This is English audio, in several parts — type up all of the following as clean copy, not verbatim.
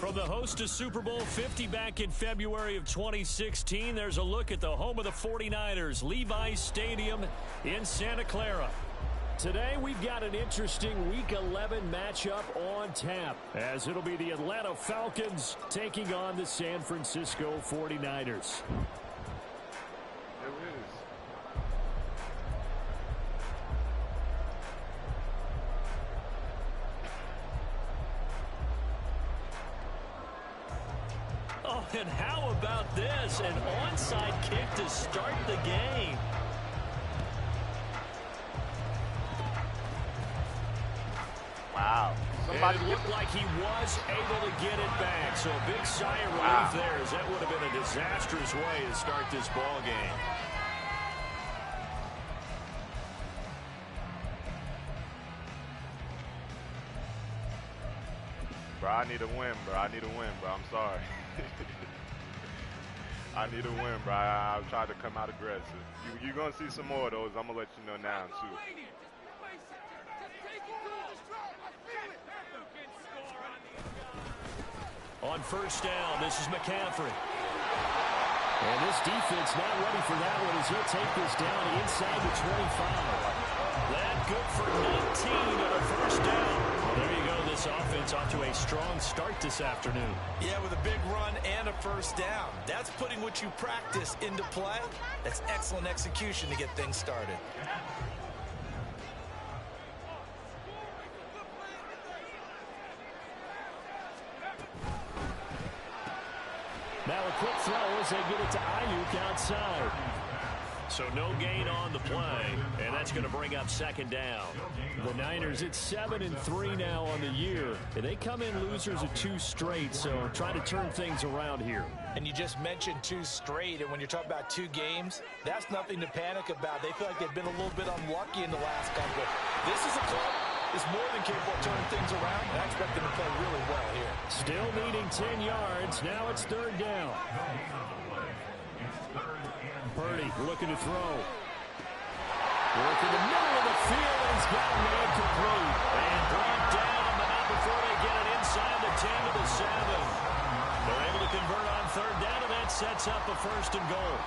From the host to Super Bowl 50 back in February of 2016, there's a look at the home of the 49ers, Levi's Stadium in Santa Clara. Today, we've got an interesting Week 11 matchup on tap, as it'll be the Atlanta Falcons taking on the San Francisco 49ers. Oh, and how about this? An onside kick to start the game. Wow. And it looked like he was able to get it back. So a big sigh of relief there, as that would have been a disastrous way to start this ball game. Bro, I need a win, bro. I need a win, bro. I'm sorry. I need a win, bro. I'll try to come out aggressive. You're going to see some more of those. I'm going to let you know now, too. On first down, this is McCaffrey. And this defense not ready for that one as he'll take this down inside the 25. That good for 19 on a first down. Well, there you go. This offense off to a strong start this afternoon. Yeah, with a big run and a first down. That's putting what you practice into play. That's excellent execution to get things started. Now a quick throw as they get it to Ayuk outside. So no gain on the play, and that's going to bring up second down. The Niners at 7-3 now on the year, and they come in losers of 2 straight, so trying to turn things around here. And you just mentioned 2 straight, and when you're talking about 2 games, that's nothing to panic about. They feel like they've been a little bit unlucky in the last couple. This is a club that's more than capable of turning things around, and I expect them to play really well here. Still needing 10 yards. Now it's third down. Purdy looking to throw. Work in the middle of the field, and he's got a man complete. And brought down, but not before they get it inside the 10 to the 7. They're able to convert on third down, and that sets up a first and goal.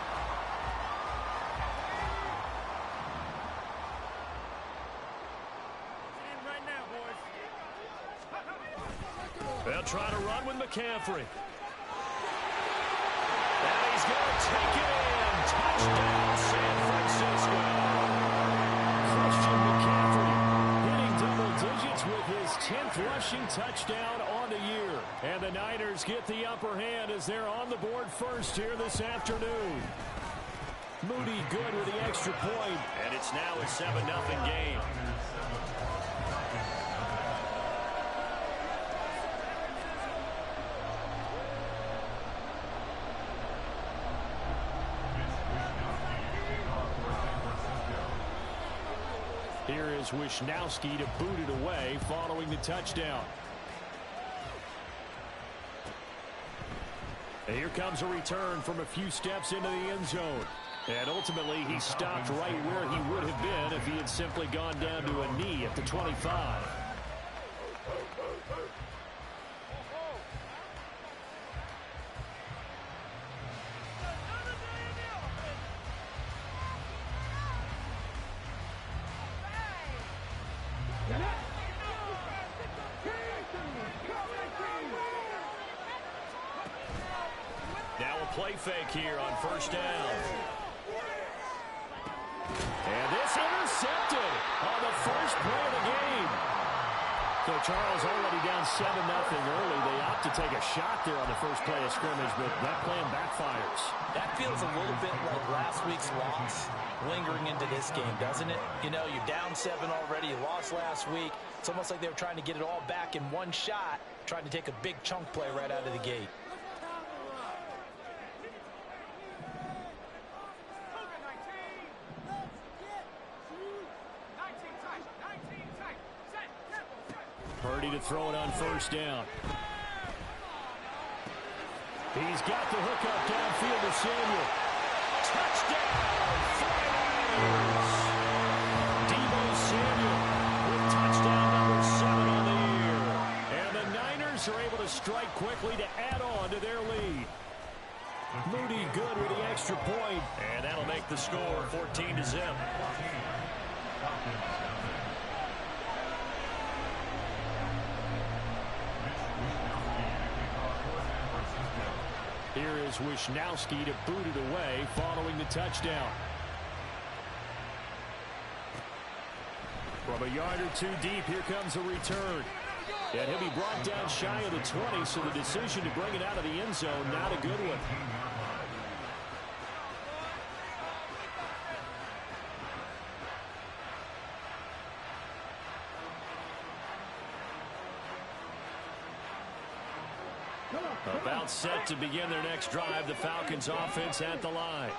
They'll try to run with McCaffrey. And he's going to take it in. Touchdown, San Francisco. Christian McCaffrey hitting double digits with his 10th rushing touchdown on the year. And the Niners get the upper hand as they're on the board first here this afternoon. Moody good with the extra point. And it's now a 7-0 game. Here is Wisnowski to boot it away following the touchdown. And here comes a return from a few steps into the end zone. And ultimately, he stopped right where he would have been if he had simply gone down to a knee at the 25. Play fake here on first down. And this intercepted on the first play of the game. So Charles already down 7-0 early. They opt to take a shot there on the first play of scrimmage, but that plan backfires. That feels a little bit like last week's loss lingering into this game, doesn't it? You know, you're down 7 already. You lost last week. It's almost like they were trying to get it all back in one shot, trying to take a big chunk play right out of the gate. Purdy to throw it on first down. He's got the hook up downfield to Samuel. Touchdown, 49ers. Deebo Samuel with touchdown number 7 on the year. And the Niners are able to to strike quickly to add on to their lead. Moody good with the extra point. And that'll make the score 14-0. Here is Wisnowski to boot it away following the touchdown. From a yard or two deep, here comes a return. And he'll be brought down shy of the 20, so the decision to bring it out of the end zone, not a good one. About set to begin their next drive, the Falcons offense at the line.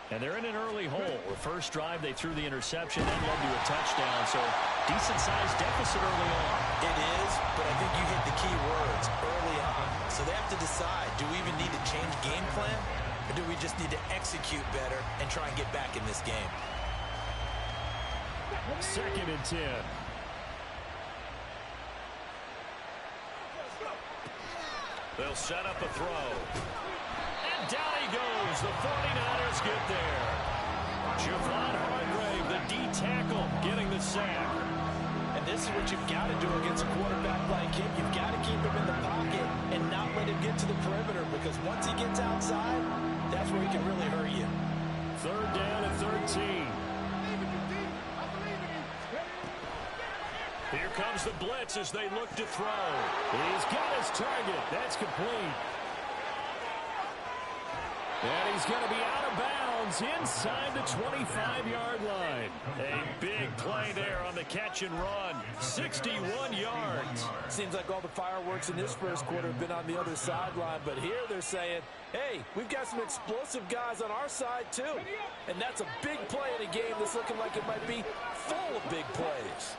And they're in an early hole. The first drive, they threw the interception, then led to a touchdown. So decent-sized deficit early on. It is, but I think you hit the key words early on. So they have to decide, do we even need to change game plan? Or do we just need to execute better and try and get back in this game? 2nd and 10. They'll set up a throw. And down he goes. The 49ers get there. Javon Hargrave, the D tackle, getting the sack. And this is what you've got to do against a quarterback like him. You've got to keep him in the pocket and not let him get to the perimeter, because once he gets outside, that's where he can really hurt you. 3rd down and 13. Here comes the blitz as they look to throw. He's got his target. That's complete. And he's going to be out of bounds inside the 25-yard line. A big play there on the catch and run. 61 yards. Seems like all the fireworks in this first quarter have been on the other sideline, but here they're saying, hey, we've got some explosive guys on our side too. And that's a big play in a game that's looking like it might be full of big plays.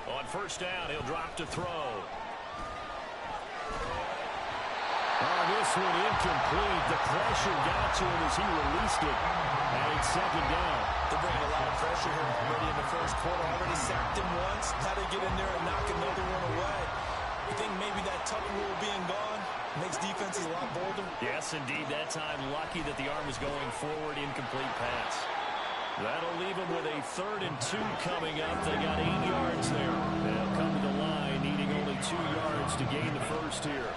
On first down, he'll drop to throw. Oh, this one incomplete. The pressure got to him as he released it. And it's 2nd down. They're bringing a lot of pressure here already in the first quarter. Already sacked him once. How to get in there and knock another one away. You think maybe that tuck rule being gone makes defenses a lot bolder? Yes, indeed. That time, lucky that the arm was going forward. Incomplete pass. That'll leave them with a 3rd and 2 coming up. They got 8 yards there. They'll come to the line, needing only 2 yards to gain the first here.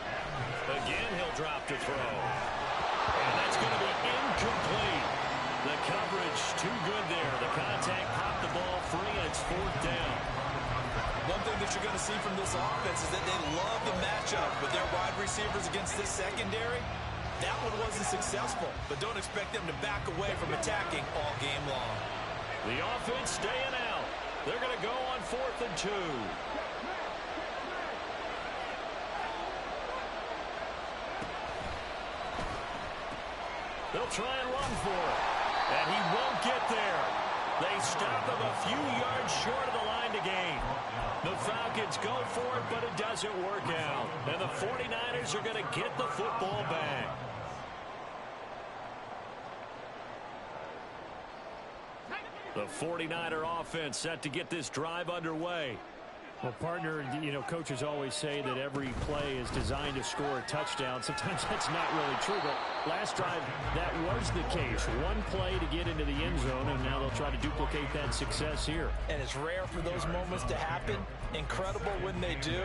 Again, he'll drop to throw. And that's going to be incomplete. The coverage too good there. The contact popped the ball free, and it's 4th down. One thing that you're going to see from this offense is that they love the matchup with their wide receivers against this secondary. That one wasn't successful, but don't expect them to back away from attacking all game long. The offense staying out. They're going to go on 4th and 2. They'll try and run for it. And he won't get there. They stop him a few yards short of the line to gain. The Falcons go for it, but it doesn't work out. And the 49ers are going to get the football back. The 49er offense set to get this drive underway. Well, partner, you know, coaches always say that every play is designed to score a touchdown. Sometimes that's not really true, but last drive, that was the case. One play to get into the end zone, and now they'll try to duplicate that success here. And it's rare for those moments to happen. Incredible when they do.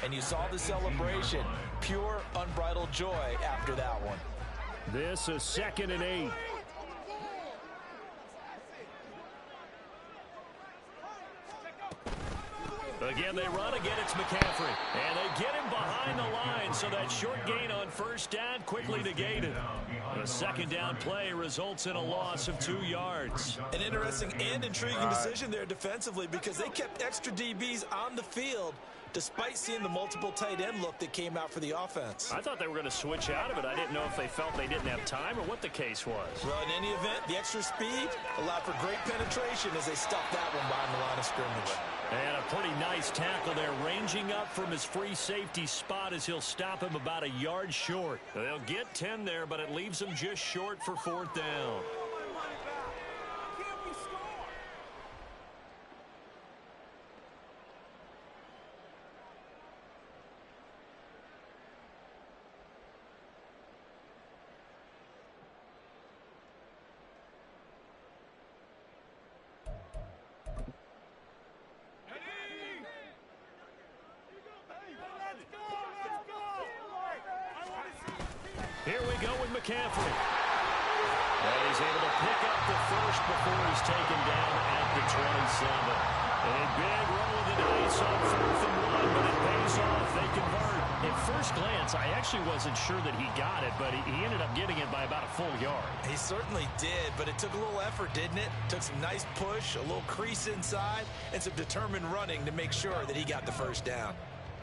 And you saw the celebration. Pure, unbridled joy after that one. This is 2nd and 8. Again, they run. Again, it's McCaffrey. And they get him behind the line, so that short gain on first down quickly negated. The 2nd down play results in a loss of 2 yards. An interesting and intriguing decision there defensively, because they kept extra DBs on the field despite seeing the multiple tight end look that came out for the offense. I thought they were going to switch out of it. I didn't know if they felt they didn't have time or what the case was. Well, in any event, the extra speed allowed for great penetration as they stuffed that one behind the line of scrimmage. And a pretty nice tackle there, ranging up from his free safety spot as he'll stop him about a yard short. They'll get 10 there, but it leaves them just short for 4th down. Here we go with McCaffrey. And he's able to pick up the first before he's taken down at the 27. A big roll of the dice on 4th and 1, but it pays off. They convert. At first glance, I actually wasn't sure that he got it, but he ended up getting it by about a full yard. He certainly did, but it took a little effort, didn't it? Took some nice push, a little crease inside, and some determined running to make sure that he got the first down.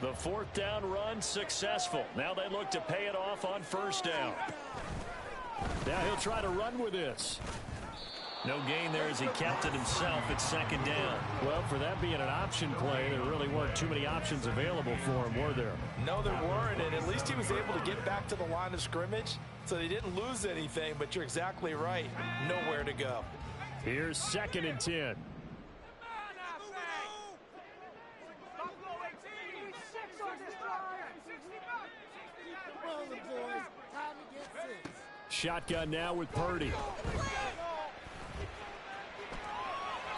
The 4th down run successful. Now they look to pay it off on 1st down. Now he'll try to run with this. No gain there as he kept it himself at 2nd down. Well, for that being an option play, there really weren't too many options available for him, were there? No, there weren't, and at least he was able to get back to the line of scrimmage, so they didn't lose anything, but you're exactly right. Nowhere to go. Here's 2nd and 10. Shotgun now with Purdy.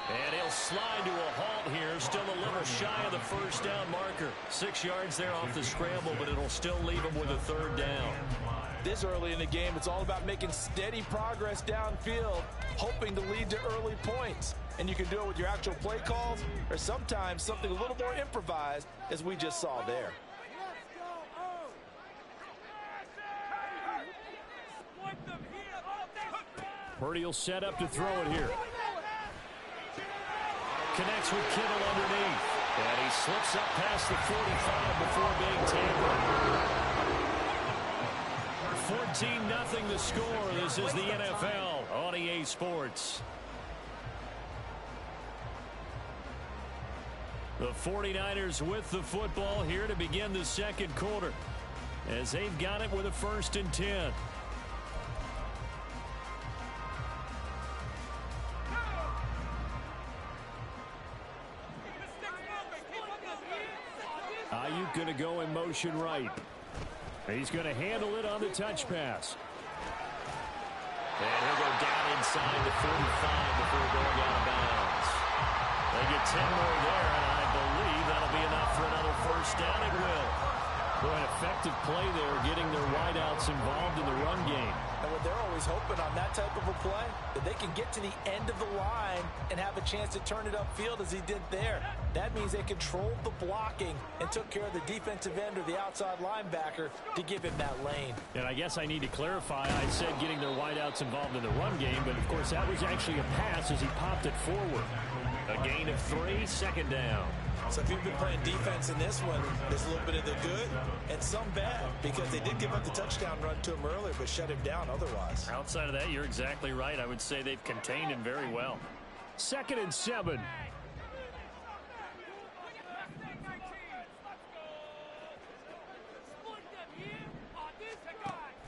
And he'll slide to a halt here. Still a little shy of the 1st down marker. 6 yards there off the scramble, but it'll still leave him with a 3rd down. This early in the game, it's all about making steady progress downfield, hoping to lead to early points. And you can do it with your actual play calls, or sometimes something a little more improvised, as we just saw there. Purdy will set up to throw it here. Connects with Kittle underneath. And he slips up past the 45 before being tampered. 14-0 the score. This is the NFL on EA Sports. The 49ers with the football here to begin the 2nd quarter, as they've got it with a 1st and 10. Ayuk going to go in motion right. He's going to handle it on the touch pass. And he'll go down inside the 45 before going out of bounds. They get 10 more there, and I believe that'll be enough for another 1st down. It will. Boy, an effective play there, getting their wideouts involved in the run game. And what they're always hoping on that type of a play, that they can get to the end of the line and have a chance to turn it upfield as he did there. That means they controlled the blocking and took care of the defensive end or the outside linebacker to give him that lane. And I guess I need to clarify, I said getting their wideouts involved in the run game, but of course that was actually a pass as he popped it forward. A gain of 3, 2nd down. So if you've been playing defense in this one, there's a little bit of the good and some bad, because they did give up the touchdown run to him earlier, but shut him down otherwise. Outside of that, you're exactly right. I would say they've contained him very well. 2nd and 7.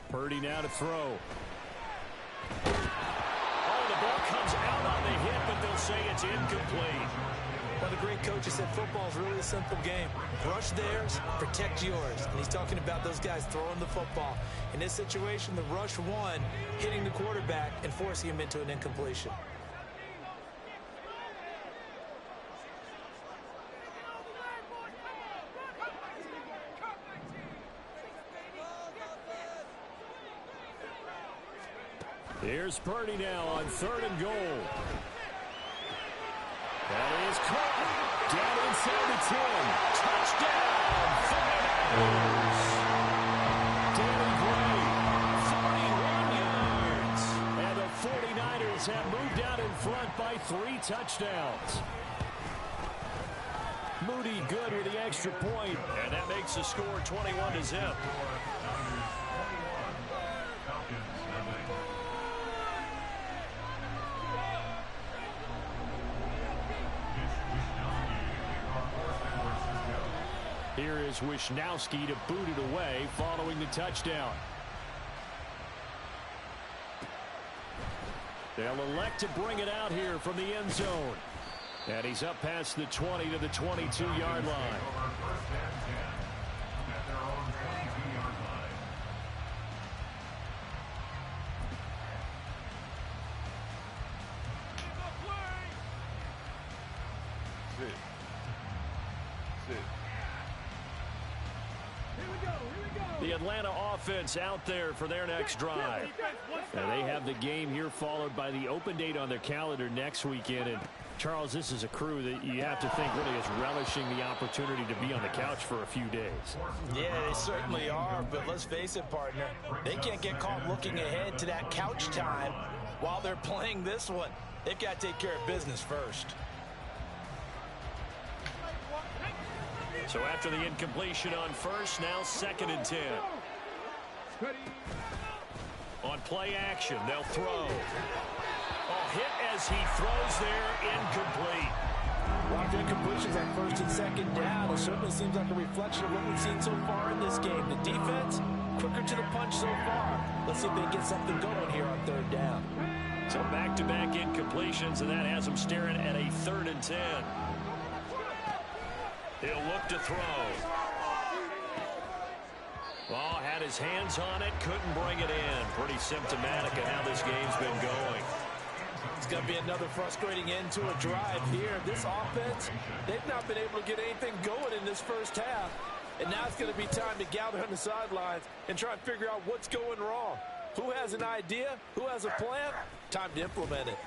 Purdy now to throw. Oh, the ball comes out on the hit, but they'll say it's incomplete. Well, the great coach has said football is really a simple game. Rush theirs, protect yours. And he's talking about those guys throwing the football. In this situation, the rush won, hitting the quarterback and forcing him into an incompletion. Here's Purdy now on 3rd and goal. That is caught. Down inside the 10. Touchdown, 49ers. Danny Gray, 41 yards. And the 49ers have moved out in front by 3 touchdowns. Moody good with the extra point, and that makes the score 21-0. Here is Wisnowski to boot it away following the touchdown. They'll elect to bring it out here from the end zone. And he's up past the 20 to the 22-yard line. The Atlanta offense out there for their next drive. Now they have the game here followed by the open date on their calendar next weekend. And Charles, this is a crew that you have to think really is relishing the opportunity to be on the couch for a few days. Yeah, they certainly are, but let's face it, partner. They can't get caught looking ahead to that couch time while they're playing this one. They've got to take care of business first. So after the incompletion on first, now 2nd and 10. On play action, they'll throw. Oh, hit as he throws there, incomplete. Lots of incompletions on 1st and 2nd down. It certainly seems like a reflection of what we've seen so far in this game. The defense, quicker to the punch so far. Let's see if they can get something going here on 3rd down. So back-to-back incompletions, and that has them staring at a 3rd and 10. He'll look to throw. Oh, had his hands on it, couldn't bring it in. Pretty symptomatic of how this game's been going. It's going to be another frustrating end to a drive here. This offense, they've not been able to get anything going in this first half. And now it's going to be time to gather on the sidelines and try and figure out what's going wrong. Who has an idea? Who has a plan? Time to implement it.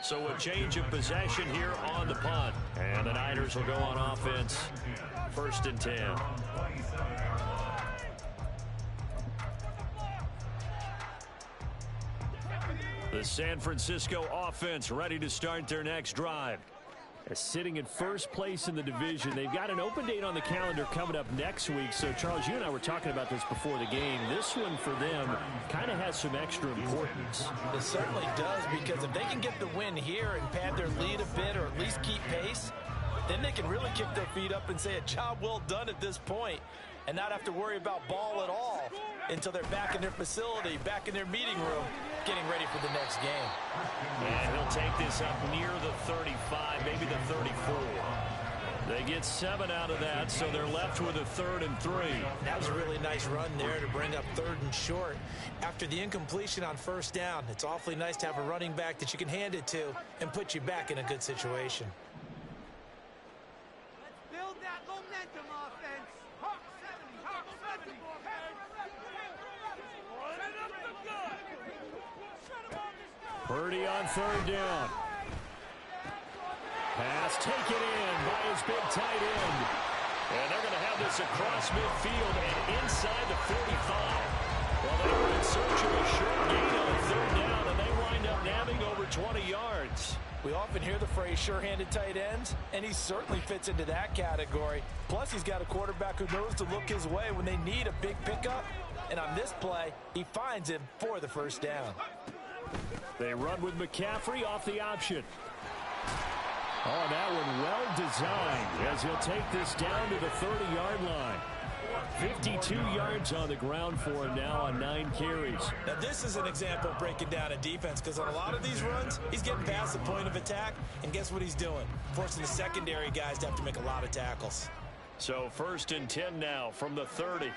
So a change of possession here on the punt. And the Niners will go on offense. 1st and 10. The San Francisco offense ready to start their next drive. Sitting in 1st place in the division. They've got an open date on the calendar coming up next week. So, Charles, you and I were talking about this before the game. This one for them kind of has some extra importance. It certainly does, because if they can get the win here and pad their lead a bit or at least keep pace, then they can really kick their feet up and say a job well done at this point and not have to worry about ball at all until they're back in their facility, back in their meeting room, getting ready for the next game. And he'll take this up near the 35, maybe the 34. They get 7 out of that, so they're left with a 3rd and 3. That was a really nice run there to bring up 3rd and short. After the incompletion on 1st down, it's awfully nice to have a running back that you can hand it to and put you back in a good situation. Let's build that momentum offense. Hawk 70, Hawk 70. Purdy on 3rd down. Pass taken in by his big tight end. And they're going to have this across midfield and inside the 45. Well, they were in search of a short gain on 3rd down, and they wind up nabbing over 20 yards. We often hear the phrase sure-handed tight ends, and he certainly fits into that category. Plus, he's got a quarterback who knows to look his way when they need a big pickup. And on this play, he finds him for the 1st down. They run with McCaffrey off the option. Oh, that one well designed as he'll take this down to the 30-yard line. 52 yards on the ground for him now on 9 carries. Now, this is an example of breaking down a defense, because on a lot of these runs, he's getting past the point of attack, and guess what he's doing? Forcing the secondary guys to have to make a lot of tackles. So 1st and 10 now from the 30.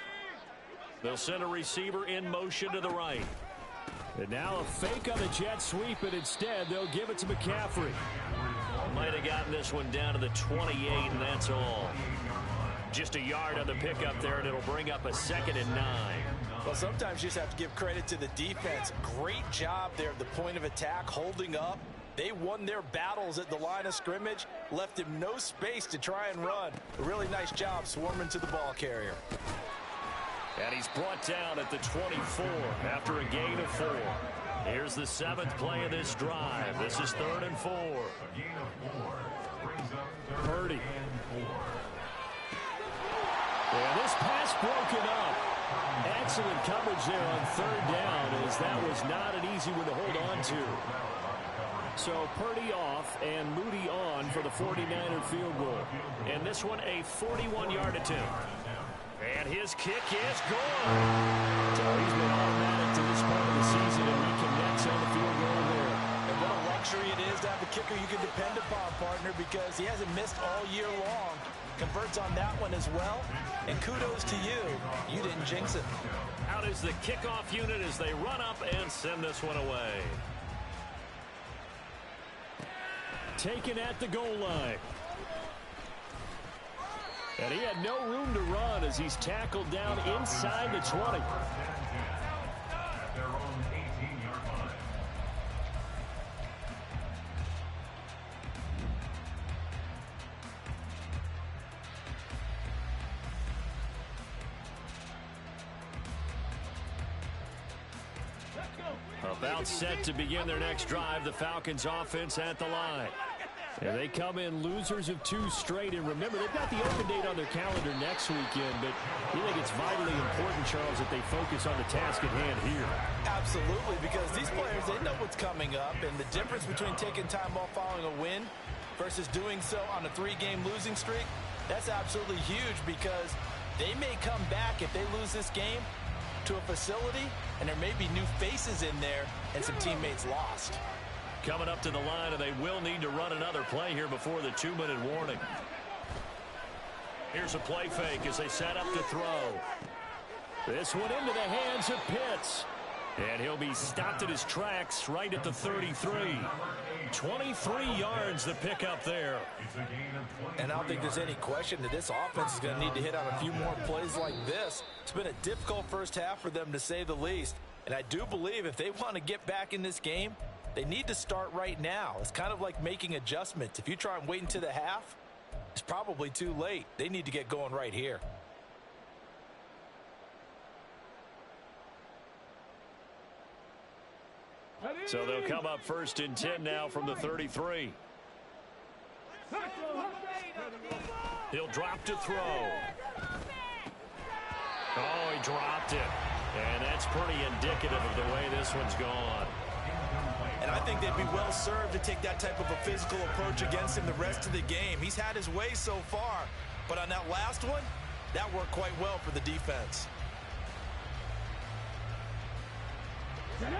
They'll send a receiver in motion to the right. And now a fake on the jet sweep, and instead they'll give it to McCaffrey. Might have gotten this one down to the 28, and that's all. Just a yard on the pickup there, and it'll bring up a 2nd and 9. Well, sometimes you just have to give credit to the defense. Great job there at the point of attack, holding up. They won their battles at the line of scrimmage, left him no space to try and run. A really nice job swarming to the ball carrier. And he's brought down at the 24 after a gain of 4. Here's the 7th play of this drive. This is 3rd and 4. Purdy. And this pass broken up. Excellent coverage there on 3rd down, as that was not an easy one to hold on to. So Purdy off and Moody on for the 49er field goal. And this one a 41-yard attempt. And his kick is good. So he's been automatic to this part of the season, and he connects on the field goal there. And what a luxury it is to have a kicker you can depend upon, partner, because he hasn't missed all year long. Converts on that one as well. And kudos to you. You didn't jinx it. Out is the kickoff unit as they run up and send this one away. Taken at the goal line. And he had no room to run as he's tackled down inside the 20. About set to begin their next drive, the Falcons offense at the line. And they come in losers of 2 straight. And remember, they've got the open date on their calendar next weekend. But you think it's vitally important, Charles, that they focus on the task at hand here? Absolutely, because these players, they know what's coming up. And the difference between taking time off following a win versus doing so on a 3-game losing streak, that's absolutely huge, because they may come back if they lose this game to a facility, and there may be new faces in there and some teammates lost. Coming up to the line, and they will need to run another play here before the 2-minute warning. Here's a play fake as they set up to throw. This one into the hands of Pitts. And he'll be stopped at his tracks right at the 33. 23 yards the pickup there. And I don't think there's any question that this offense is going to need to hit on a few more plays like this. It's been a difficult first half for them, to say the least. And I do believe if they want to get back in this game, they need to start right now. It's kind of like making adjustments. If you try and wait until the half, it's probably too late. They need to get going right here. So they'll come up 1st and 10 now from the 33. He'll drop to throw. Oh, he dropped it. And that's pretty indicative of the way this one's gone. And I think they'd be well served to take that type of a physical approach against him the rest of the game. He's had his way so far, but on that last one, that worked quite well for the defense.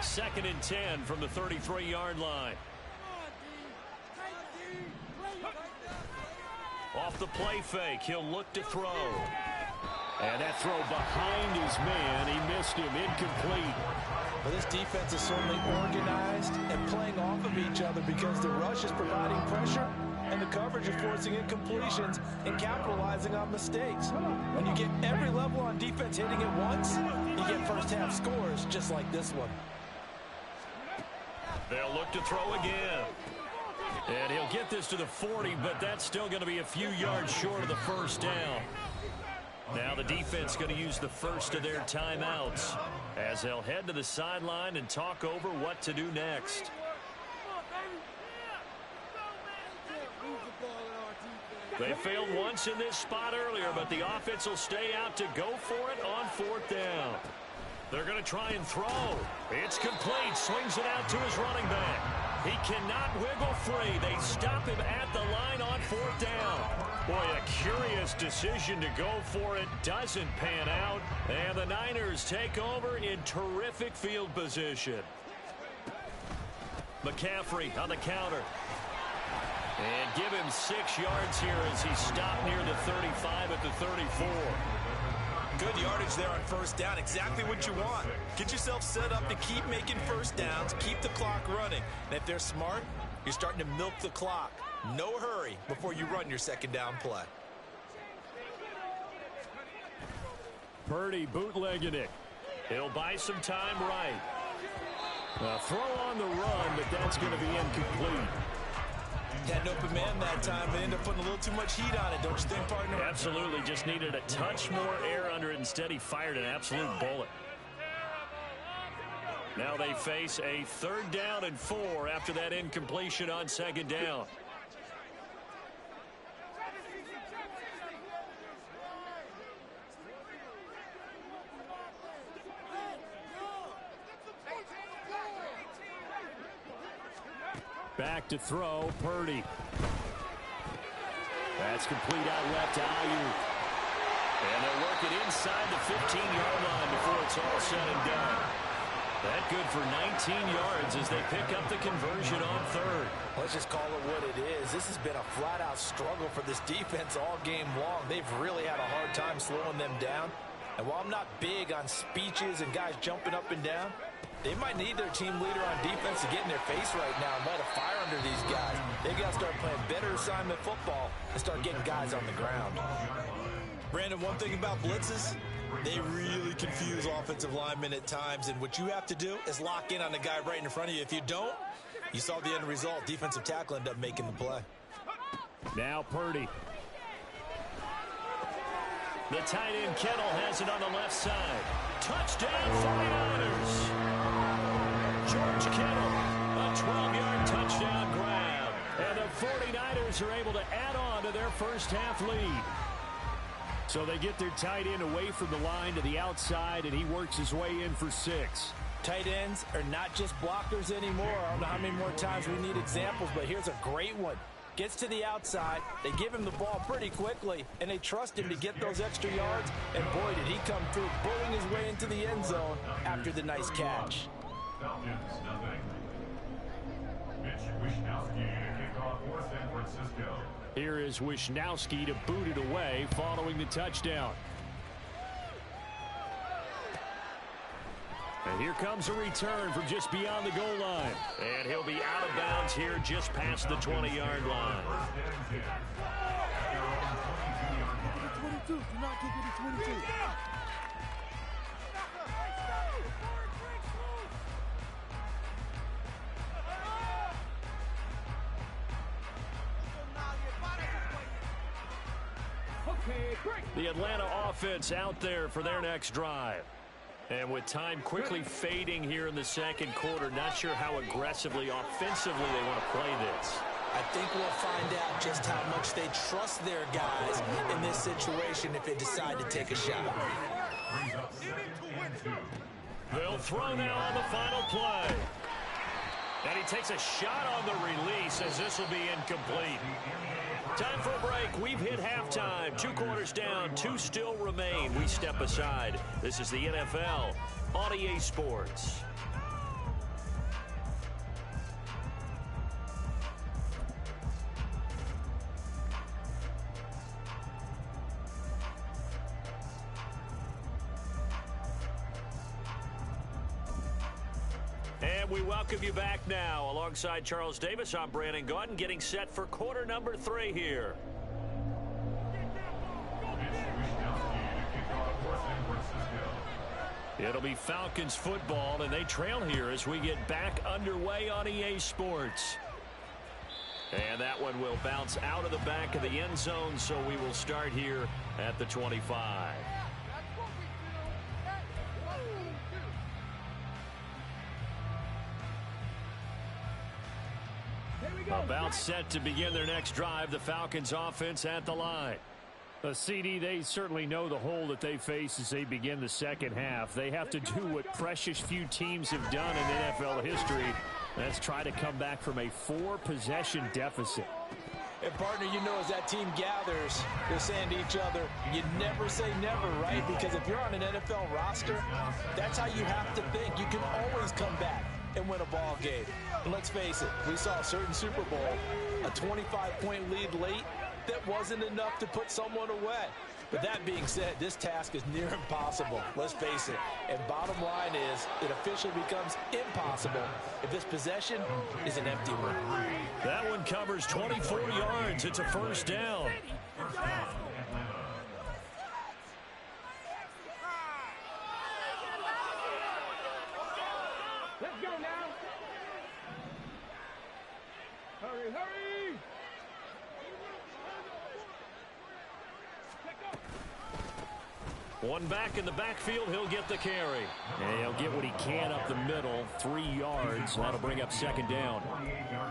2nd and 10 from the 33-yard line. Off the play fake, he'll look to throw. And that throw behind his man, he missed him, incomplete. Well, this defense is certainly organized and playing off of each other, because the rush is providing pressure and the coverage is forcing incompletions and capitalizing on mistakes. When you get every level on defense hitting it once, you get first half scores just like this one. They'll look to throw again. And he'll get this to the 40, but that's still going to be a few yards short of the first down. Now the defense going to use the first of their timeouts as they'll head to the sideline and talk over what to do next. They failed once in this spot earlier, but the offense will stay out to go for it on 4th down. They're going to try and throw. It's complete. Swings it out to his running back. He cannot wiggle free. They stop him at the line on 4th down. Boy, a curious decision to go for it. Doesn't pan out. And the Niners take over in terrific field position. McCaffrey on the counter. And give him 6 yards here as he's stopped near the 35 at the 34. Good yardage there on 1st down. Exactly what you want. Get yourself set up to keep making first downs, keep the clock running. And if they're smart, you're starting to milk the clock. No hurry before you run your 2nd down play. Purdy bootlegging it. He'll buy some time right. A throw on the run, but that's going to be incomplete. Had an open man that time and ended up putting a little too much heat on it, don't you think, partner? Absolutely. Just needed a touch more air under it. Instead, he fired an absolute bullet. Now they face a 3rd down and 4 after that incompletion on 2nd down. Back to throw, Purdy. That's complete out left to Ayuk. And they'll work it inside the 15-yard line before it's all said and done. That good for 19 yards as they pick up the conversion on 3rd. Let's just call it what it is. This has been a flat-out struggle for this defense all game long. They've really had a hard time slowing them down. And while I'm not big on speeches and guys jumping up and down, They might need their team leader on defense to get in their face right now and light a fire under these guys. They've got to start playing better assignment football and start getting guys on the ground. Brandon, one thing about blitzes, they really confuse offensive linemen at times, and what you have to do is lock in on the guy right in front of you. If you don't, you saw the end result. Defensive tackle ended up making the play. Now Purdy. The tight end Kittle has it on the left side. Touchdown 49ers. George Kittle, a 12-yard touchdown grab. And the 49ers are able to add on to their first half lead. So they get their tight end away from the line to the outside, and he works his way in for 6. Tight ends are not just blockers anymore. I don't know how many more times we need examples, but here's a great one. Gets to the outside, they give him the ball pretty quickly, and they trust him to get those extra yards, and boy, did he come through, bullying his way into the end zone after the nice catch. Here is Wishnowski to boot it away following the touchdown. And here comes a return from just beyond the goal line. And he'll be out of bounds here just past the 20-yard line. 22. Do not kick it to 22. The Atlanta offense out there for their next drive. And with time quickly fading here in the second quarter, not sure how aggressively, offensively they want to play this. I think we'll find out just how much they trust their guys in this situation if they decide to take a shot. They'll throw now on the final play. And he takes a shot on the release as this will be incomplete. Time for a break. We've hit halftime. 2 quarters down. 2 still remain. We step aside. This is the NFL on EA Sports. And we welcome you back now. Alongside Charles Davis, I'm Brandon Gaudin, getting set for quarter number 3 here. It'll be Falcons football, and they trail here as we get back underway on EA Sports. And that one will bounce out of the back of the end zone, so we will start here at the 25. About set to begin their next drive, the Falcons offense at the line. CD, they certainly know the hole that they face as they begin the second half. They have to do what precious few teams have done in NFL history. That's try to come back from a 4-possession deficit. And partner, you know, as that team gathers, they're saying to each other, you never say never, right? Because if you're on an NFL roster, that's how you have to think. You can always come back and win a ball game. And let's face it, we saw a certain Super Bowl, a 25-point lead late, that wasn't enough to put someone away. But that being said, this task is near impossible. Let's face it. And bottom line is, it officially becomes impossible if this possession is an empty one. That one covers 24 yards. It's a first down. Let's go now. Hurry, hurry. One back in the backfield, he'll get the carry. And he'll get what he can up the middle, 3 yards. That'll bring up second down.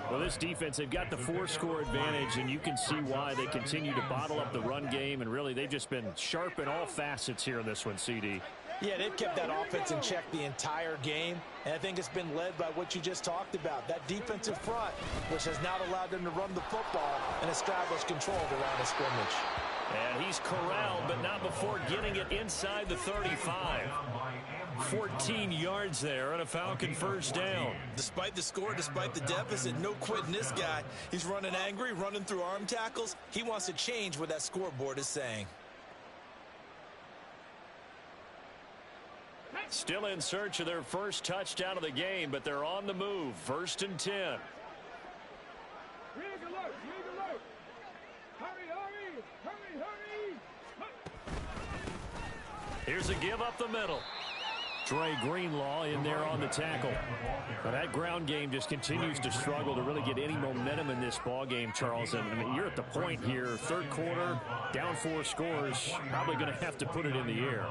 Well, this defense, they've got the 4-score advantage, and you can see why they continue to bottle up the run game. And really, they've just been sharp in all facets here in this one, CD. Yeah, they've kept that offense in check the entire game, and I think it's been led by what you just talked about, that defensive front, which has not allowed them to run the football and establish control of the line of scrimmage. And he's corralled, but not before getting it inside the 35. 14 yards there and a Falcon first down. Despite the score, despite the deficit, no quitting this guy. He's running angry, running through arm tackles. He wants to change what that scoreboard is saying. Still in search of their first touchdown of the game, but they're on the move. 1st and 10. Here's a give up the middle. Dre Greenlaw in there on the tackle. But that ground game just continues to struggle to really get any momentum in this ball game, Charles. And I mean, you're at the point here, 3rd quarter, down 4 scores, probably going to have to put it in the air.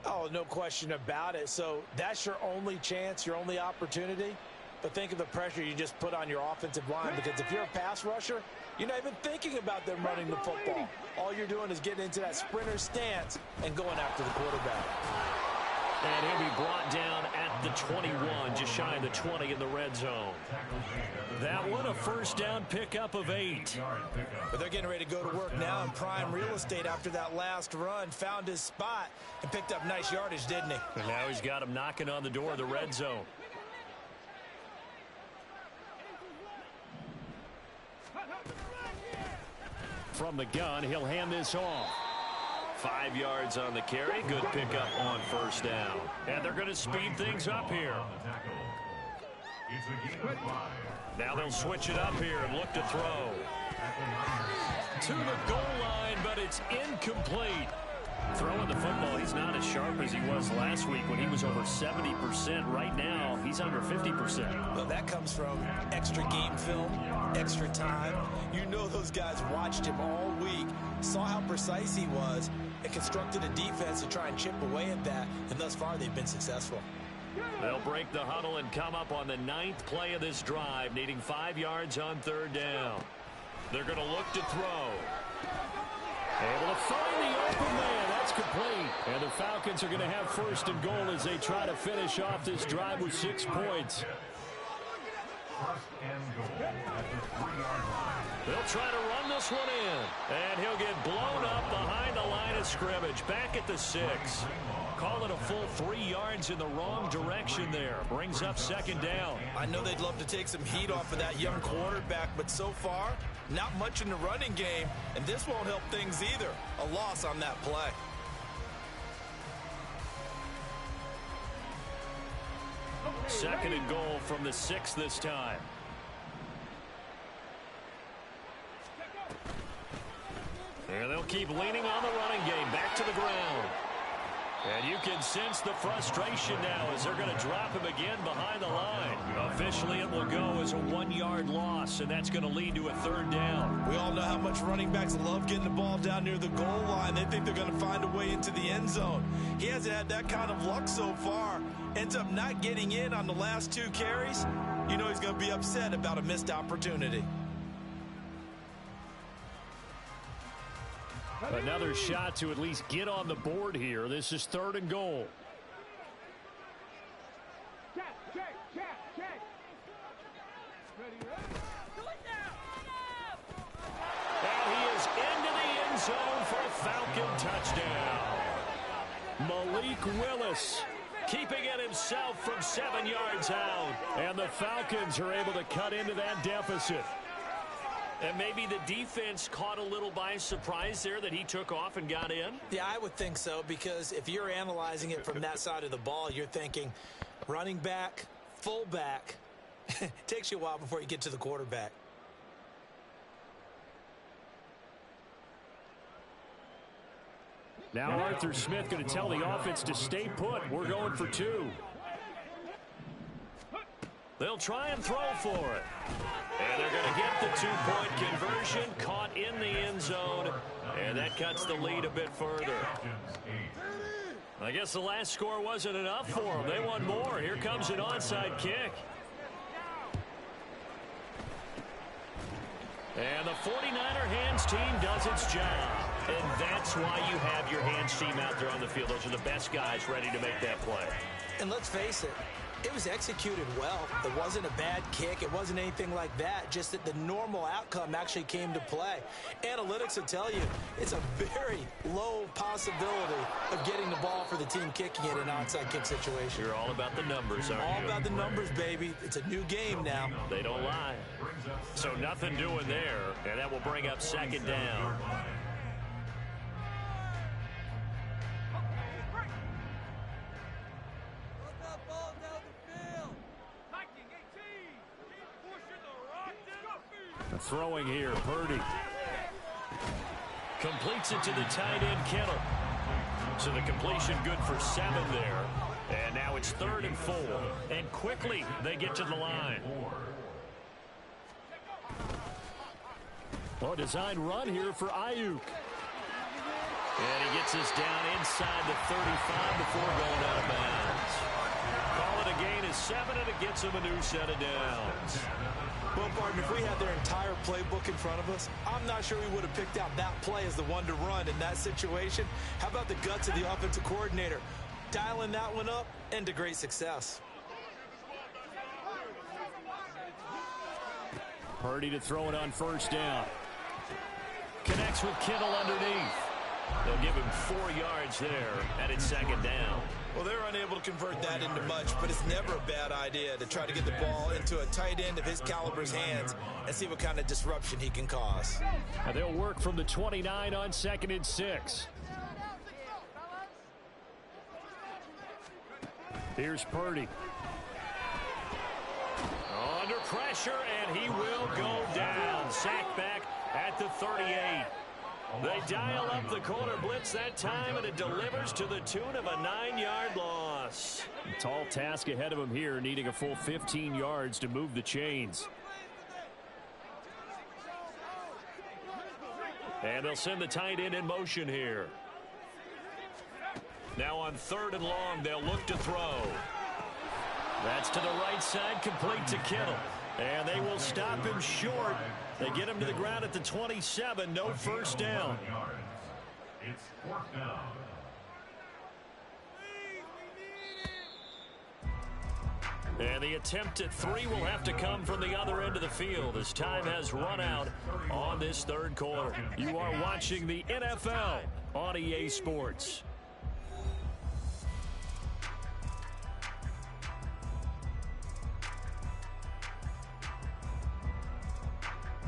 Oh, no question about it. So that's your only chance, your only opportunity. But think of the pressure you just put on your offensive line, because if you're a pass rusher, you're not even thinking about them running the football. All you're doing is getting into that sprinter stance and going after the quarterback. And he'll be brought down at the 21, just shy of the 20 in the red zone. That one, a 1st down pickup of 8. But they're getting ready to go to work now in prime real estate after that last run. Found his spot and picked up nice yardage, didn't he? And now he's got him knocking on the door of the red zone. From the gun, he'll hand this off. 5 yards on the carry. Good pickup on 1st down. And they're going to speed things up here. Now they'll switch it up here and look to throw. To the goal line, but it's incomplete. Throwing the football, he's not as sharp as he was last week when he was over 70%. Right now, he's under 50%. Well, that comes from extra game film, extra time. You know those guys watched him all week, saw how precise he was, and constructed a defense to try and chip away at that. And thus far, they've been successful. They'll break the huddle and come up on the 9th play of this drive, needing 5 yards on 3rd down. They're going to look to throw. Able to find the open man. That's complete. And the Falcons are going to have 1st and goal as they try to finish off this drive with 6 points. They'll try to run this one in. And he'll get blown up behind the line of scrimmage. Back at the 6. Call it a full 3 yards in the wrong direction there. Brings up 2nd down. I know they'd love to take some heat off of that young quarterback, but so far, not much in the running game, and this won't help things either. A loss on that play. Second and goal from the 6 this time. And they'll keep leaning on the running game. Back to the ground. And you can sense the frustration now as they're going to drop him again behind the line. Officially, it will go as a 1-yard loss, and that's going to lead to a 3rd down. We all know how much running backs love getting the ball down near the goal line. They think they're going to find a way into the end zone. He hasn't had that kind of luck so far. Ends up not getting in on the last 2 carries. You know he's going to be upset about a missed opportunity. Another shot to at least get on the board here. This is 3rd and goal. And he is into the end zone for a Falcon touchdown. Malik Willis keeping it himself from 7 yards out. And the Falcons are able to cut into that deficit. And maybe the defense caught a little by surprise there that he took off and got in? Yeah, I would think so, because if you're analyzing it from that side of the ball, you're thinking running back, fullback. Takes you a while before you get to the quarterback. Now Arthur Smith going to tell the offense to stay put. We're going for 2. They'll try and throw for it. And they're going to get the 2-point conversion, caught in the end zone, and that cuts the lead a bit further. I guess the last score wasn't enough for them. They want more. Here comes an onside kick. And the 49er hands team does its job. And that's why you have your hands team out there on the field. Those are the best guys ready to make that play. And let's face it, it was executed well. It wasn't a bad kick. It wasn't anything like that. Just that the normal outcome actually came to play. Analytics will tell you it's a very low possibility of getting the ball for the team kicking it in an onside kick situation. You're all about the numbers, aren't all you? All about the numbers, baby. It's a new game now. They don't lie. So nothing doing there, and that will bring up 2nd down. Throwing here, Purdy. Completes it to the tight end, Kittle. So the completion good for 7 there. And now it's 3rd and 4. And quickly they get to the line. Well, design run here for Ayuk. And he gets us down inside the 35 before going out of bounds. Call it a gain of 7, and it gets him a new set of downs. Well, partner, if we had their entire playbook in front of us, I'm not sure we would have picked out that play as the one to run in that situation. How about the guts of the offensive coordinator? Dialing that one up into great success. Purdy to throw it on 1st down. Connects with Kittle underneath. They'll give him 4 yards there, and it's 2nd down. Well, they're unable to convert that into much, but it's never a bad idea to try to get the ball into a tight end of his caliber's hands and see what kind of disruption he can cause. And they'll work from the 29 on 2nd and 6. Here's Purdy. Under pressure, and he will go down. Sacked back at the 38. They dial up the corner blitz that time, and it delivers to the tune of a 9-yard loss. A tall task ahead of him here, needing a full 15 yards to move the chains. And they'll send the tight end in motion here. Now on 3rd and long, they'll look to throw. That's to the right side, complete to Kittle. And they will stop him short. They get him to the ground at the 27. No 1st down. It's 4th down. And the attempt at 3 will have to come from the other end of the field as time has run out on this 3rd quarter. You are watching the NFL on EA Sports.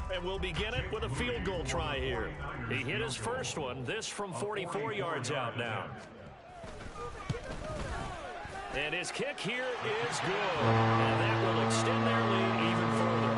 And we'll begin it with a field goal try here. He hit his first one, this from 44 yards out now. And his kick here is good. And that will extend their lead even further.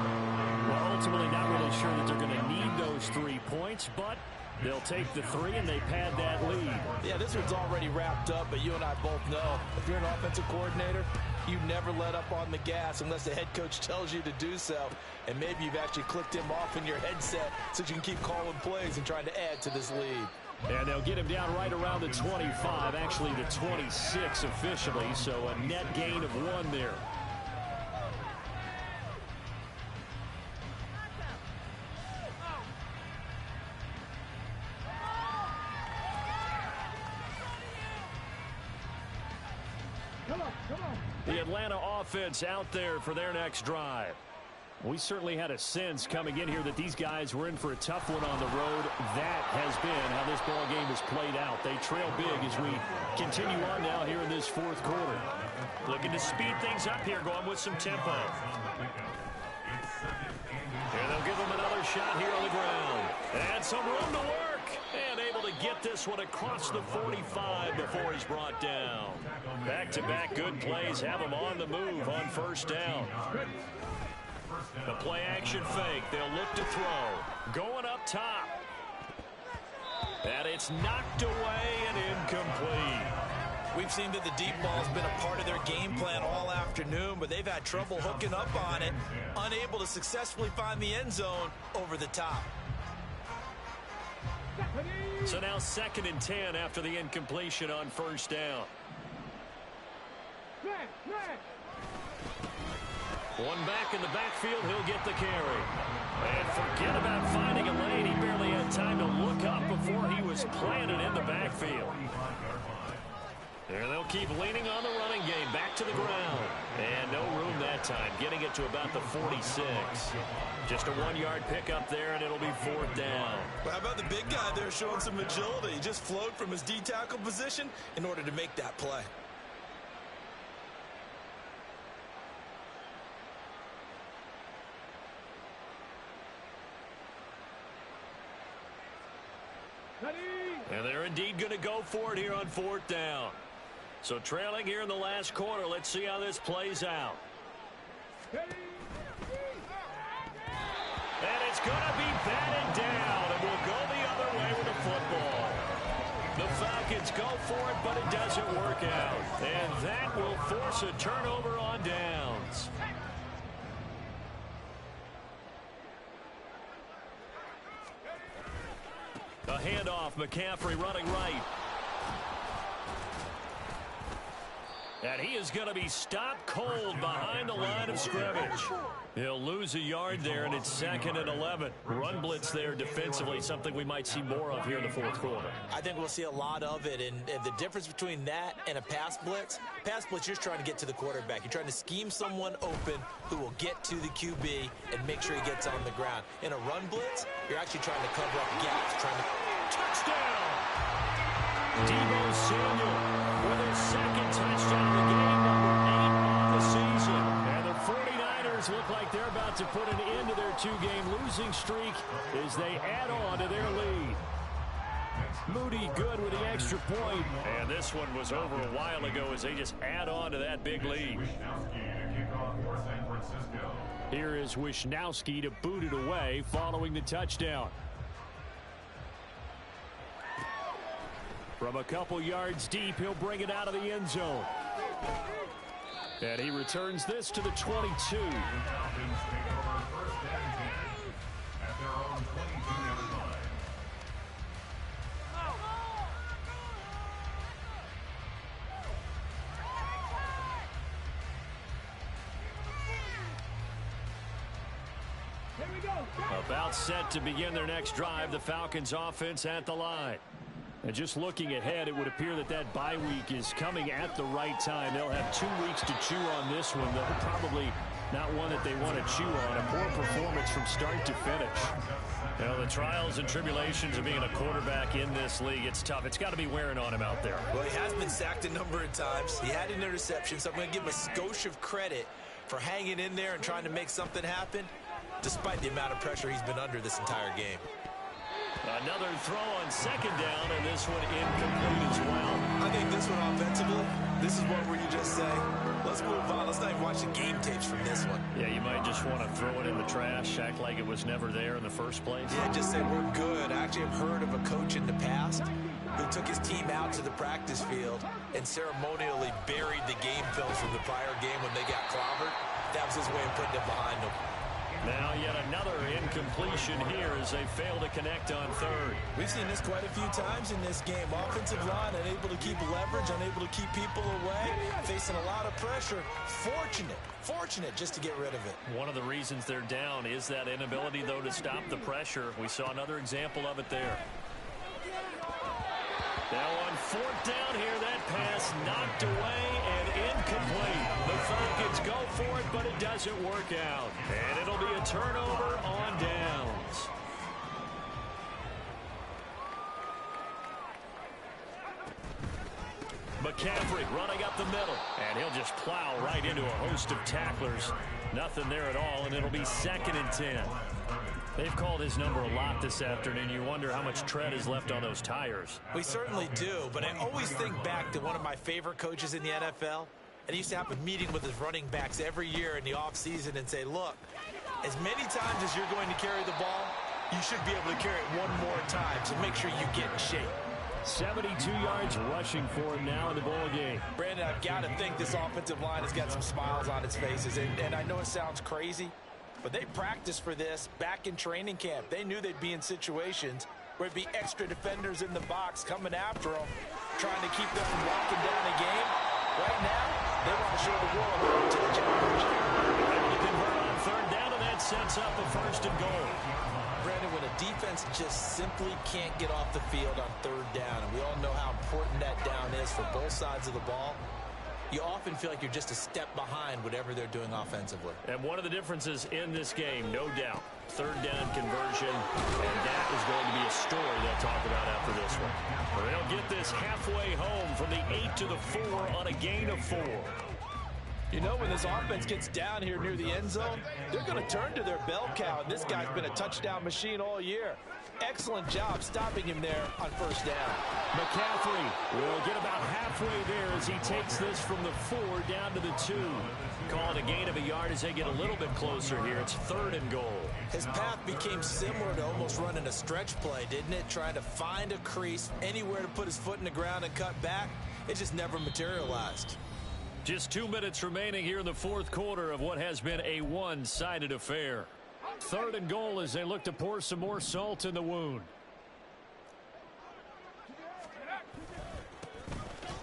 Well, ultimately not really sure that they're going to need those 3 points, but they'll take the 3 and they pad that lead. Yeah, this one's already wrapped up, but you and I both know if you're an offensive coordinator, you never let up on the gas unless the head coach tells you to do so. And maybe you've actually clicked him off in your headset so you can keep calling plays and trying to add to this lead. And they'll get him down right around the 25, actually the 26 officially, so a net gain of 1 there. The Atlanta offense out there for their next drive. We certainly had a sense coming in here that these guys were in for a tough one on the road. That has been how this ball game has played out. They trail big as we continue on now here in this 4th quarter. Looking to speed things up here, going with some tempo. And they'll give him another shot here on the ground. And some room to work. And able to get this one across the 45 before he's brought down. Back-to-back good plays have him on the move on 1st down. The play action fake. They'll look to throw. Going up top. And it's knocked away and incomplete. We've seen that the deep ball has been a part of their game plan all afternoon, but they've had trouble hooking up on it, unable to successfully find the end zone over the top. So now 2nd and 10 after the incompletion on 1st down. One back in the backfield, he'll get the carry. And forget about finding a lane. He barely had time to look up before he was planted in the backfield. There they'll keep leaning on the running game. Back to the ground. And no room that time. Getting it to about the 46. Just a 1-yard pickup there, and it'll be 4th down. Well, how about the big guy there showing some agility? He just flowed from his D-tackle position in order to make that play. And they're indeed going to go for it here on 4th down. So trailing here in the last quarter. Let's see how this plays out. And it's for it, but it doesn't work out. And that will force a turnover on downs. A handoff, McCaffrey running right. And he is going to be stopped cold behind the line of scrimmage. He'll lose a yard there, and it's 2nd and 11. Run blitz there defensively, something we might see more of here in the fourth quarter. I think we'll see a lot of it, and the difference between that and a pass blitz, you're just trying to get to the quarterback. You're trying to scheme someone open who will get to the QB and make sure he gets on the ground. In a run blitz, you're actually trying to cover up gaps, Touchdown! Deebo Samuel with his 2nd touchdown of the game, number 8 on the season. And the 49ers look like they're about to put an end to their 2-game losing streak as they add on to their lead. Moody good with the extra point. And this one was over a while ago as they just add on to that big lead. Here is Wisnowski to boot it away following the touchdown. From a couple yards deep, he'll bring it out of the end zone. And he returns this to the 22. About set to begin their next drive, the Falcons offense at the line. And just looking ahead, it would appear that that bye week is coming at the right time. They'll have 2 weeks to chew on this one, though probably not one that they want to chew on. A poor performance from start to finish. You know, the trials and tribulations of being a quarterback in this league, it's tough. It's got to be wearing on him out there. Well, he has been sacked a number of times. He had an interception, so I'm going to give him a skosh of credit for hanging in there and trying to make something happen, despite the amount of pressure he's been under this entire game. Another throw on 2nd down, and this one incomplete as well. I think this one offensively, this is one where you just say, let's move on. Let's not even watch the game tapes from this one. Yeah, you might just want to throw it in the trash, act like it was never there in the first place. Yeah, just say we're good. I actually have heard of a coach in the past who took his team out to the practice field and ceremonially buried the game film from the prior game when they got clobbered. That was his way of putting it behind them. Now yet another incompletion here as they fail to connect on 3rd. We've seen this quite a few times in this game. Offensive line unable to keep leverage, unable to keep people away, facing a lot of pressure. Fortunate just to get rid of it. One of the reasons they're down is that inability, though, to stop the pressure. We saw another example of it there. Now on 4th down here, that pass knocked away and incomplete. The Falcons go for it, but it doesn't work out. And it'll be a turnover on downs. McCaffrey running up the middle. And he'll just plow right into a host of tacklers. Nothing there at all, and it'll be 2nd and 10. They've called his number a lot this afternoon. You wonder how much tread is left on those tires. We certainly do, but I always think back to one of my favorite coaches in the NFL. And he used to have a meeting with his running backs every year in the offseason and say, look, as many times as you're going to carry the ball, you should be able to carry it one more time, so make sure you get in shape. 72 yards rushing for him now in the ball game. Brandon, I've got to think this offensive line has got some smiles on its faces. And I know it sounds crazy, but they practiced for this back in training camp. They knew they'd be in situations where it'd be extra defenders in the box coming after them, trying to keep them from walking down the game. Right now, they want to show the world they're up to the challenge. Able to convert on 3rd down, and that sets up a 1st and goal. Brandon, when a defense just simply can't get off the field on 3rd down, and we all know how important that down is for both sides of the ball, you often feel like you're just a step behind whatever they're doing offensively. And one of the differences in this game, no doubt, 3rd down conversion, and that is going to be a story they'll talk about after this one. They'll get this halfway home from the 8 to the 4 on a gain of 4. You know, when this offense gets down here near the end zone, they're going to turn to their bell cow, and this guy's been a touchdown machine all year. excellent job stopping him there on first down. McCaffrey will get about halfway there as he takes this from the 4 down to the 2. Call it a gain of a yard as they get a little bit closer here. It's 3rd and goal. His path became similar to almost running a stretch play, didn't it? Trying to find a crease, anywhere to put his foot in the ground and cut back. It just never materialized. Just 2 minutes remaining here in the 4th quarter of what has been a one-sided affair. 3rd and goal as they look to pour some more salt in the wound.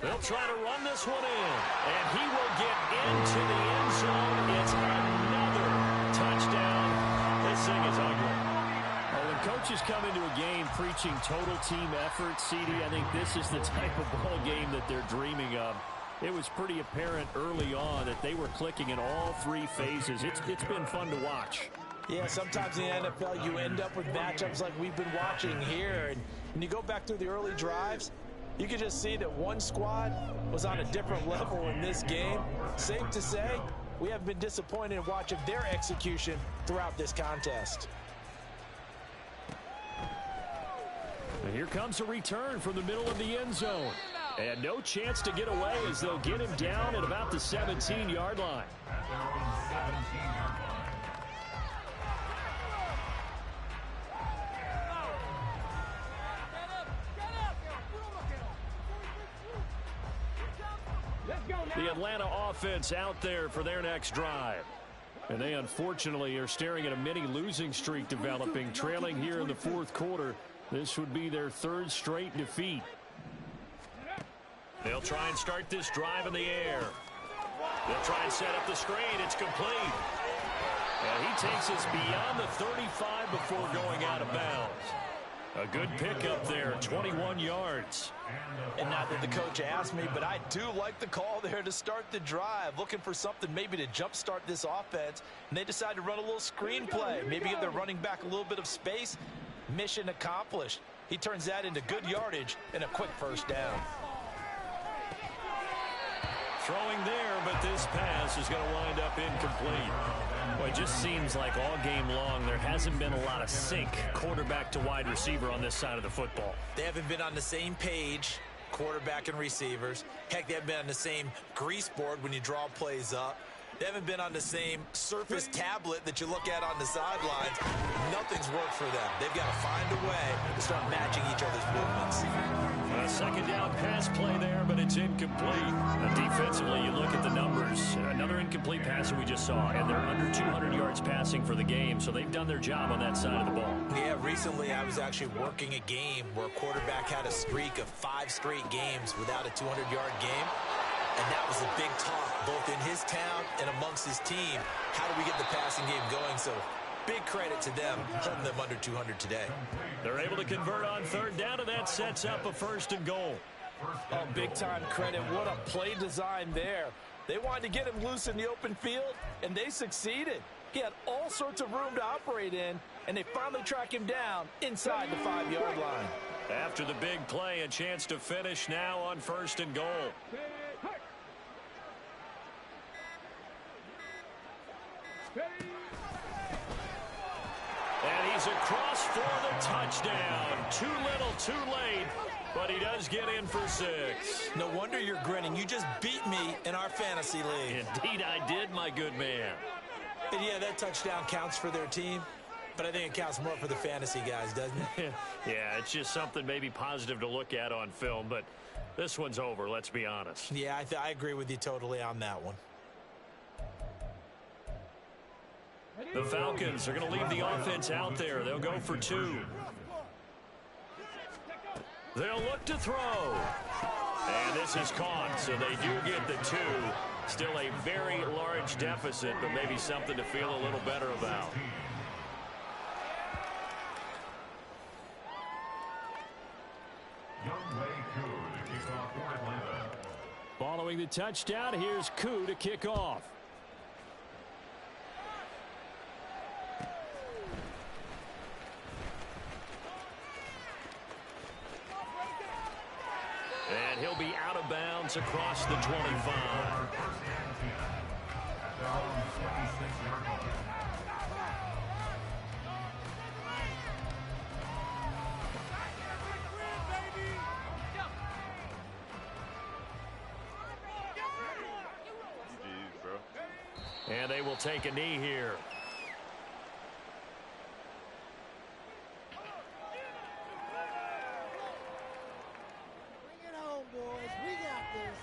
They'll try to run this one in, and he will get into the end zone. It's another touchdown. This thing is ugly. Well, when coaches come into a game preaching total team effort, CD, I think this is the type of ball game that they're dreaming of. It was pretty apparent early on that they were clicking in all 3 phases. It's been fun to watch. Yeah, sometimes in the NFL you end up with matchups like we've been watching here. And when you go back through the early drives, you can just see that one squad was on a different level in this game. Safe to say, we have been disappointed in watching their execution throughout this contest. And here comes a return from the middle of the end zone. And no chance to get away as they'll get him down at about the 17-yard line. The Atlanta offense out there for their next drive. And they unfortunately are staring at a mini losing streak developing, trailing here in the 4th quarter. This would be their 3rd straight defeat. They'll try and start this drive in the air. They'll try and set up the screen. It's complete. And he takes us beyond the 35 before going out of bounds. A good pickup there, 21 yards. And not that the coach asked me, but I do like the call there to start the drive. Looking for something maybe to jumpstart this offense. And they decide to run a little screen play. Maybe give their running back a little bit of space. Mission accomplished. He turns that into good yardage and a quick first down. Throwing there, but this pass is going to wind up incomplete. Well, it just seems like all game long there hasn't been a lot of sync quarterback to wide receiver on this side of the football. They haven't been on the same page, quarterback and receivers. Heck, they haven't been on the same grease board when you draw plays up. They haven't been on the same Surface tablet that you look at on the sidelines. Nothing's worked for them. They've got to find a way to start matching each other's movements. A second down pass play there, but it's incomplete. Defensively, you look at the numbers. Another incomplete pass that we just saw, and they're under 200 yards passing for the game, so they've done their job on that side of the ball. Yeah, recently I was actually working a game where a quarterback had a streak of 5 straight games without a 200-yard game. And that was a big talk, both in his town and amongst his team. How do we get the passing game going? So big credit to them, holding them under 200 today. They're able to convert on 3rd down, and that sets up a 1st and goal. Oh, big-time credit. What a play design there. They wanted to get him loose in the open field, and they succeeded. He had all sorts of room to operate in, and they finally track him down inside the 5-yard line. After the big play, a chance to finish now on 1st and goal. And he's across for the touchdown. Too little, too late, but he does get in for 6. No wonder you're grinning. You just beat me in our fantasy league. Indeed I did, my good man. And yeah, that touchdown counts for their team, but I think it counts more for the fantasy guys, doesn't it? Yeah, it's just something maybe positive to look at on film, but this one's over, let's be honest. Yeah, I agree with you totally on that one. The Falcons are going to leave the offense out there. They'll go for 2. They'll look to throw. And this is caught, so they do get the 2. Still a very large deficit, but maybe something to feel a little better about. Following the touchdown, here's Koo to kick off. And he'll be out of bounds across the 25. And they will take a knee here. Bring it home, boys. We got this.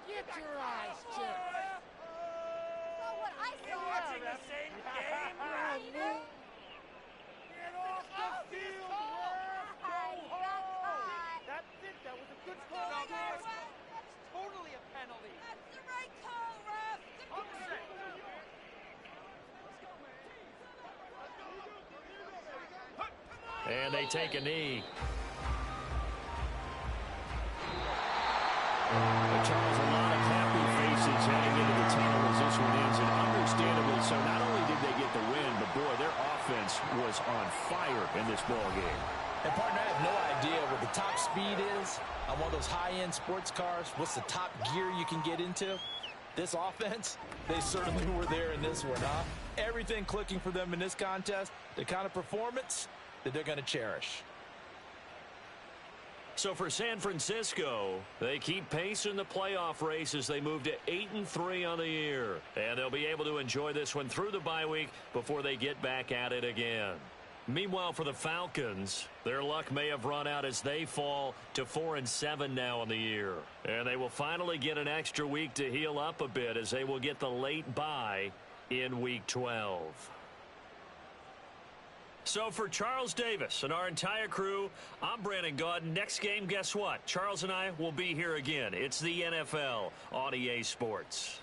Get your eyes checked. So what I saw. Watching the same game? Get off the field, ref. Go home. That's it. That was a good call. No, that's totally a penalty. That's the right call, ref. And they take a knee. Charles, a lot of happy faces heading into the tunnel as this one ends, and understandably so. Not only did they get the win, but boy, their offense was on fire in this ball game. And partner, I have no idea what the top speed is on one of those high-end sports cars. What's the top gear you can get into? This offense, they certainly were there in this one, huh? Everything clicking for them in this contest, the kind of performance that they're going to cherish. So for San Francisco, they keep pace in the playoff race as they move to 8-3 on the year. And they'll be able to enjoy this one through the bye week before they get back at it again. Meanwhile, for the Falcons, their luck may have run out as they fall to 4-7 now on the year. And they will finally get an extra week to heal up a bit as they will get the late bye in Week 12. So for Charles Davis and our entire crew, I'm Brandon Gaudin. Next game, guess what? Charles and I will be here again. It's the NFL on EA Sports.